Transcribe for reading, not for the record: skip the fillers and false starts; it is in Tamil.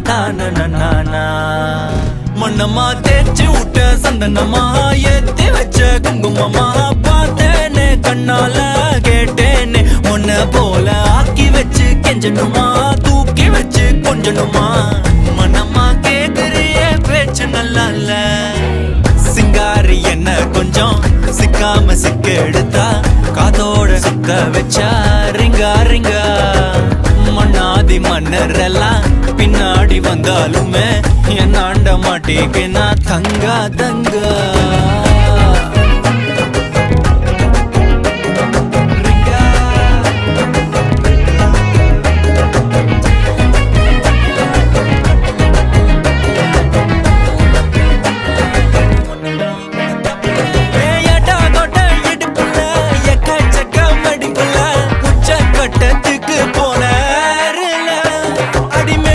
தான மண்ணம்மா தேய்ச்சி விட்ட சந்தனமா ஏத்தி வச்ச குங்குமமா பார்த்தேனே கண்ணால கேட்டேனே உன்ன போல ஆக்கி வச்சு கெஞ்சணுமா தூக்கி வச்சு கொஞ்சணுமா மனமா கேக்குறிய பேச்சு நல்லா இல்ல சிங்காரி என்ன கொஞ்சம் சிக்காம சிக்க எடுத்தா காதோட சுத்த வச்சா ரிங்கா ரிங்கா மண்ணாதி மன்னர் எல்லாம் பின்னாடி வந்தாலுமே என் ஆண்ட மாட்டேக்கு நான் தங்கா தங்கா